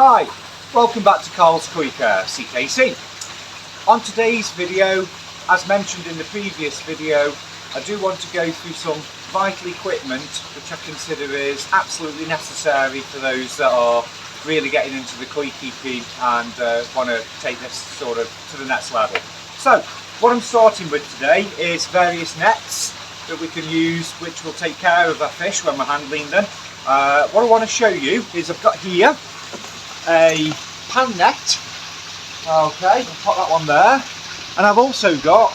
Hi, welcome back to Carl's Quicker CKC. On today's video, as mentioned in the previous video, I do want to go through some vital equipment which I consider is absolutely necessary for those that are really getting into the koi keeping and want to take this sort of to the next level. So what I'm starting with today is various nets that we can use which will take care of our fish when we're handling them. What I want to show you is I've got here a pan net, okay, I'll put that one there, and I've also got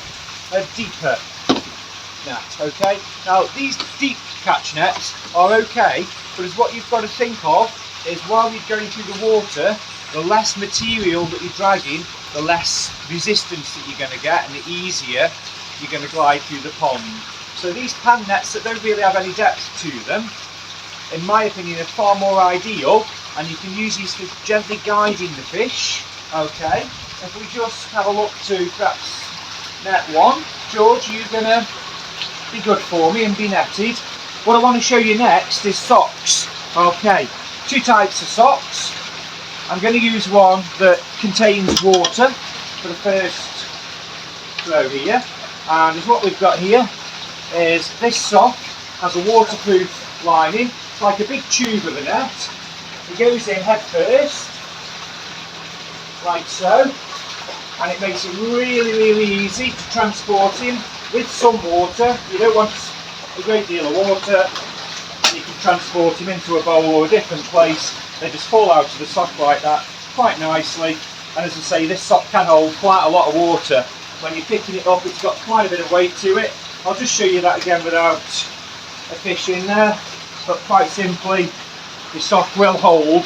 a deeper net, okay. Now these deep catch nets are okay, but as what you've got to think of is while you're going through the water, the less material that you're dragging, the less resistance that you're going to get and the easier you're going to glide through the pond. So these pan nets that don't really have any depth to them, in my opinion, are far more ideal, and you can use these for gently guiding the fish. Okay, if we just have a look to perhaps net one. George, you're going to be good for me and be netted. What I want to show you next is socks. Okay, two types of socks. I'm going to use one that contains water for the first row here, and what we've got here is this sock has a waterproof lining. It's like a big tube of a net. It goes in head first, like so, and it makes it really easy to transport him with some water. You don't want a great deal of water. You can transport him into a bowl or a different place. They just fall out of the sock like that quite nicely. And as I say, this sock can hold quite a lot of water. When you're picking it up, it's got quite a bit of weight to it. I'll just show you that again without a fish in there. But quite simply, the sock will hold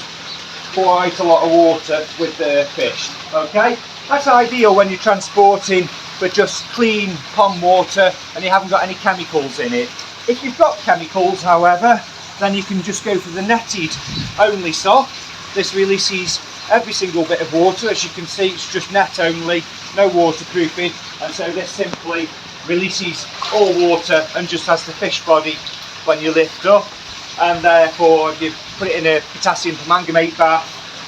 quite a lot of water with the fish. Okay, that's ideal when you're transporting for just clean pond water and you haven't got any chemicals in it. If you've got chemicals, however, then you can just go for the netted only sock. This releases every single bit of water. As you can see, it's just net only, no waterproofing, and so this simply releases all water and just has the fish body when you lift up. And therefore, if you put it in a potassium permanganate bath,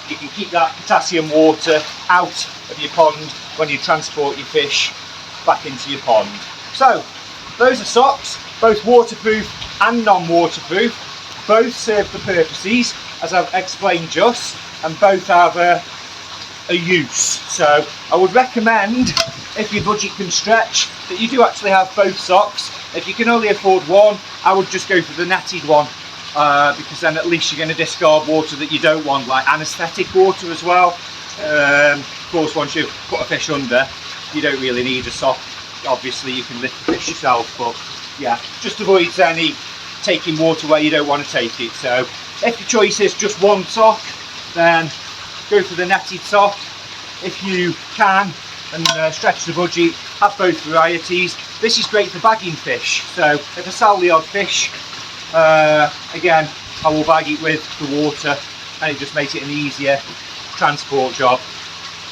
you can keep that potassium water out of your pond when you transport your fish back into your pond. So those are socks, both waterproof and non-waterproof. Both serve the purposes as I've explained just, and both have a use. So I would recommend, if your budget can stretch, that you do actually have both socks. If you can only afford one, I would just go for the netted one. Because then at least you're going to discard water that you don't want, like anaesthetic water as well. Of course, once you've put a fish under, you don't really need a sock. Obviously you can lift the fish yourself, but yeah, just avoids any taking water where you don't want to take it. So if your choice is just one sock, then go for the netted sock. If you can and stretch the budget, have both varieties. This is great for bagging fish, so if I sell the odd fish, again, I will bag it with the water and it just makes it an easier transport job.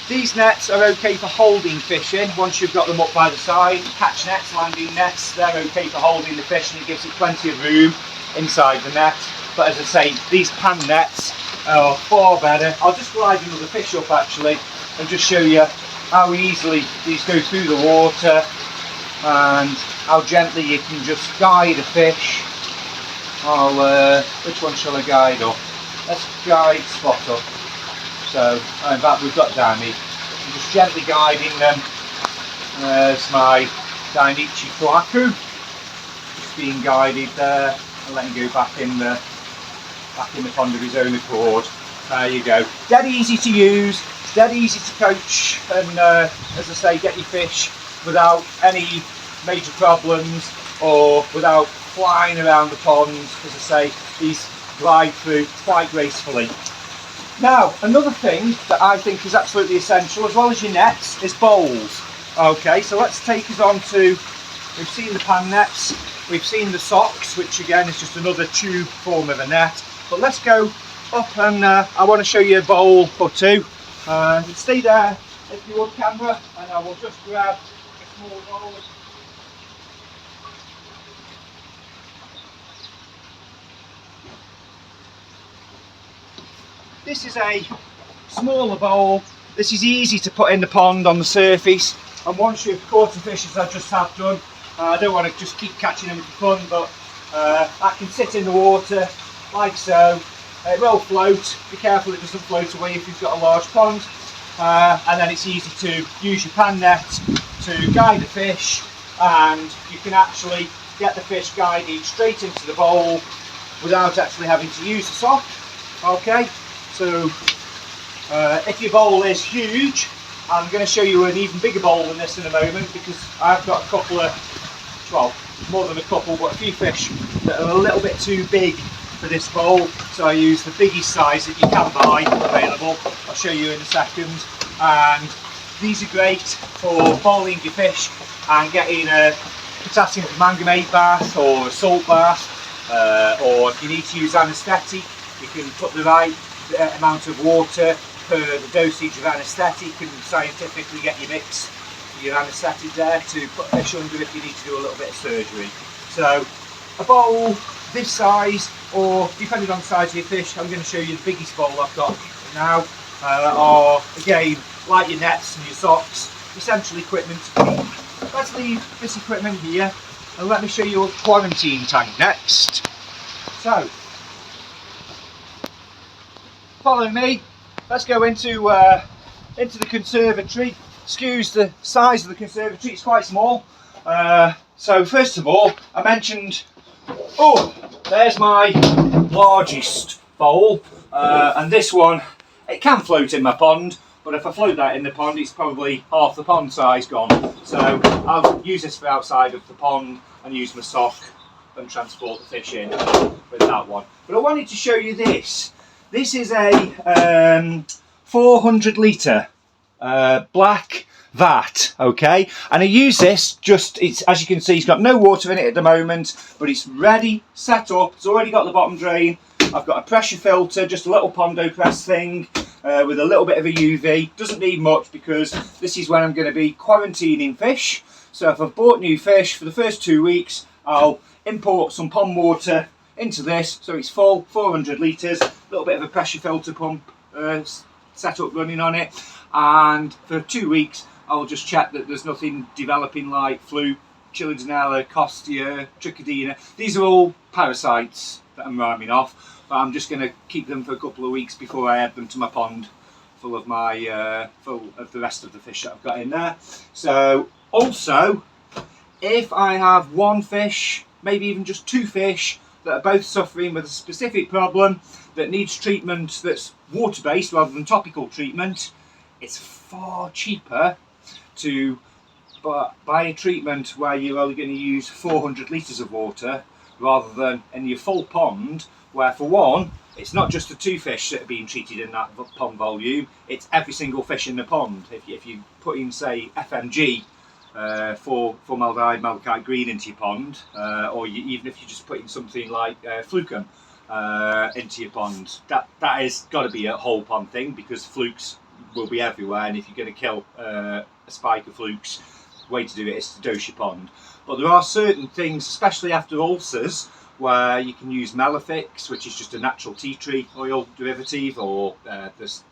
These nets are okay for holding fish in once you've got them up by the side. Catch nets, landing nets, they're okay for holding the fish and it gives it plenty of room inside the net. But as I say, these pan nets are far better. I'll just glide another fish up actually and just show you how easily these go through the water and how gently you can just guide a fish. Which one shall I guide up? Let's guide Spot up. So, in fact, we've got Dami. I'm just gently guiding them. There's my Dainichi Kohaku, just being guided there, and letting go back in the pond of his own accord. There you go. Dead easy to use, dead easy to coach, and as I say, get your fish without any major problems or without flying around the ponds. As I say, these glide through quite gracefully. Now, another thing that I think is absolutely essential, as well as your nets, is bowls. Okay, so let's take us on to, we've seen the pan nets, we've seen the socks, which again is just another tube form of a net, but let's go up and I want to show you a bowl or two. Stay there if you would, camera, and I will just grab a small bowl. this is a smaller bowl. This is easy to put in the pond on the surface, and once you've caught the fish, as I just have done, I don't want to just keep catching them for fun, but that can sit in the water like so. It will float. Be careful it doesn't float away if you've got a large pond, and then it's easy to use your pan net to guide the fish, and you can actually get the fish guided straight into the bowl without actually having to use the sock. Okay, so if your bowl is huge, I'm going to show you an even bigger bowl than this in a moment, because I've got a couple of, well, more than a couple, but a few fish that are a little bit too big for this bowl, so I use the biggest size that you can buy available. I'll show you in a second. And these are great for bowling your fish and getting a potassium permanganate bath or a salt bath, or if you need to use anaesthetic, you can put the right amount of water per the dosage of anaesthetic and scientifically get your mix for your anaesthetic there to put a fish under if you need to do a little bit of surgery. So a bowl this size, or depending on the size of your fish, I'm going to show you the biggest bowl I've got now, are again like your nets and your socks, essential equipment. Let's leave this equipment here and let me show you a quarantine tank next. So follow me, let's go into the conservatory. Excuse the size of the conservatory, it's quite small. So first of all, I mentioned, oh, there's my largest bowl, and this one, it can float in my pond, but if I float that in the pond, it's probably half the pond size gone. So I'll use this for outside of the pond and use my sock and transport the fish in with that one. But I wanted to show you this. This is a 400 litre black vat, okay, and I use this just, it's, as you can see, it's got no water in it at the moment, but it's ready, set up. It's already got the bottom drain. I've got a pressure filter, just a little Pondo Press thing with a little bit of a UV. Doesn't need much because this is when I'm going to be quarantining fish. So if I've bought new fish for the first 2 weeks, I'll import some pond water into this, so it's full, 400 litres, a little bit of a pressure filter pump set up running on it, and for 2 weeks I'll just check that there's nothing developing like fluke, Chilodonella, Costia, Trichodina. These are all parasites that I'm rhyming off, but I'm just going to keep them for a couple of weeks before I add them to my pond full of my full of the rest of the fish that I've got in there. So also, if I have one fish, maybe even just 2 fish, that are both suffering with a specific problem that needs treatment that's water-based rather than topical treatment, it's far cheaper to buy a treatment where you're only going to use 400 litres of water rather than in your full pond, where for one, it's not just the 2 fish that are being treated in that pond volume, it's every single fish in the pond. If you put in, say, FMG, formaldehyde malachite green into your pond, or even if you just put in something like flucum into your pond, that has got to be a whole pond thing, because flukes will be everywhere, and if you're going to kill a spike of flukes, the way to do it is to dose your pond. But there are certain things, especially after ulcers, where you can use Melafix, which is just a natural tea tree oil derivative, or there's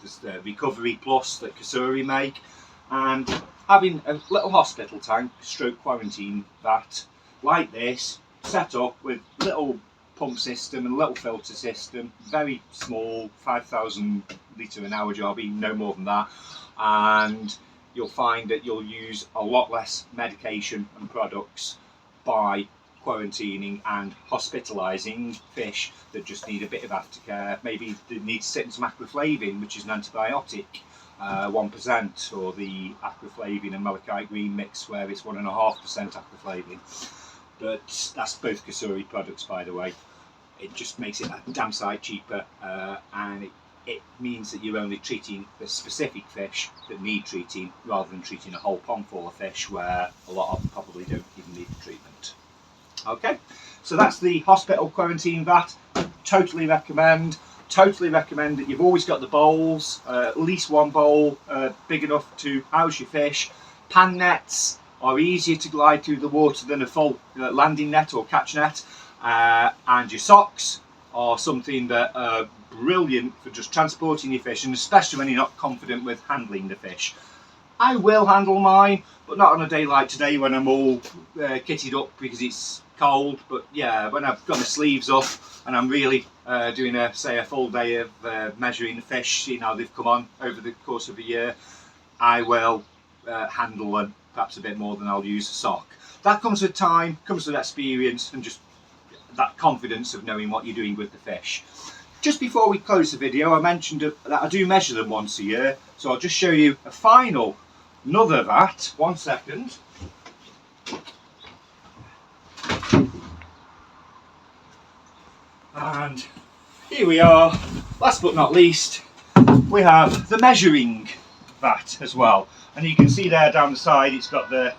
Recovery Plus that Kasuri make, and having a little hospital tank stroke quarantine vat like this set up with little pump system and little filter system, very small, 5,000 litre an hour job, even no more than that, and you'll find that you'll use a lot less medication and products by quarantining and hospitalising fish that just need a bit of aftercare. Maybe they need to sit in some aquaflavin, which is an antibiotic, 1%, or the aquaflavin and malachite green mix where it's 1.5% aquaflavin. But that's both Kasuri products, by the way. It just makes it a damn sight cheaper, and it means that you're only treating the specific fish that need treating, rather than treating a whole pond full of fish where a lot of them probably don't even need the treatment. Okay, so that's the hospital quarantine vat. Totally recommend that you've always got the bowls, at least one bowl big enough to house your fish. Pan nets are easier to glide through the water than a full landing net or catch net, and your socks are something that are brilliant for just transporting your fish, and especially when you're not confident with handling the fish. I will handle mine, but not on a day like today when I'm all kitted up because it's cold. But yeah, when I've got my sleeves up and I'm really doing a full day of measuring the fish, seeing how they've come on over the course of a year, I will handle them perhaps a bit more than I'll use a sock. That comes with time, comes with experience, and just that confidence of knowing what you're doing with the fish. Just before we close the video, I mentioned that I do measure them once a year, so I'll just show you a final, another vat. 1 second. And here we are. Last but not least, we have the measuring vat as well, and you can see there down the side it's got the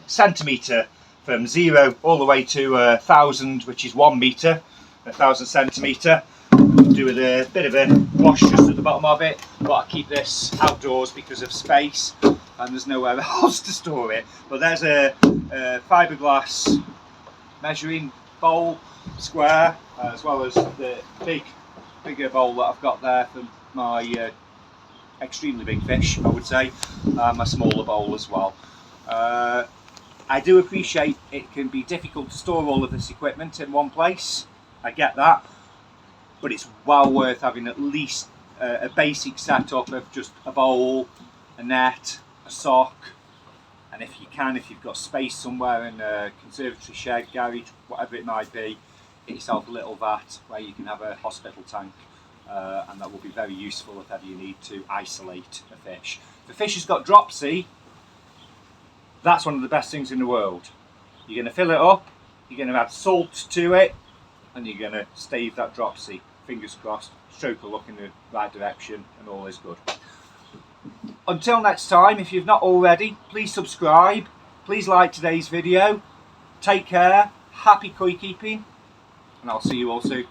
centimetre from 0 all the way to 1,000, which is 1 metre, 1,000 centimetre. Do with a bit of a wash just at the bottom of it, but I keep this outdoors because of space and there's nowhere else to store it. But there's a fiberglass measuring bowl, square, as well as the bigger bowl that I've got there for my extremely big fish, I would say, my smaller bowl as well. I do appreciate it can be difficult to store all of this equipment in one place, I get that, but it's well worth having at least a basic setup of just a bowl, a net, a sock, and if you can, if you've got space somewhere in a conservatory shed, garage, whatever it might be, get yourself a little vat where you can have a hospital tank, and that will be very useful if ever you need to isolate a fish. If the fish has got dropsy, that's one of the best things in the world. You're going to fill it up, you're going to add salt to it, and you're going to stave that dropsy. Fingers crossed, stroke will look in the right direction, and all is good. Until next time, if you've not already, please subscribe, please like today's video, take care, happy koi keeping, and I'll see you all soon.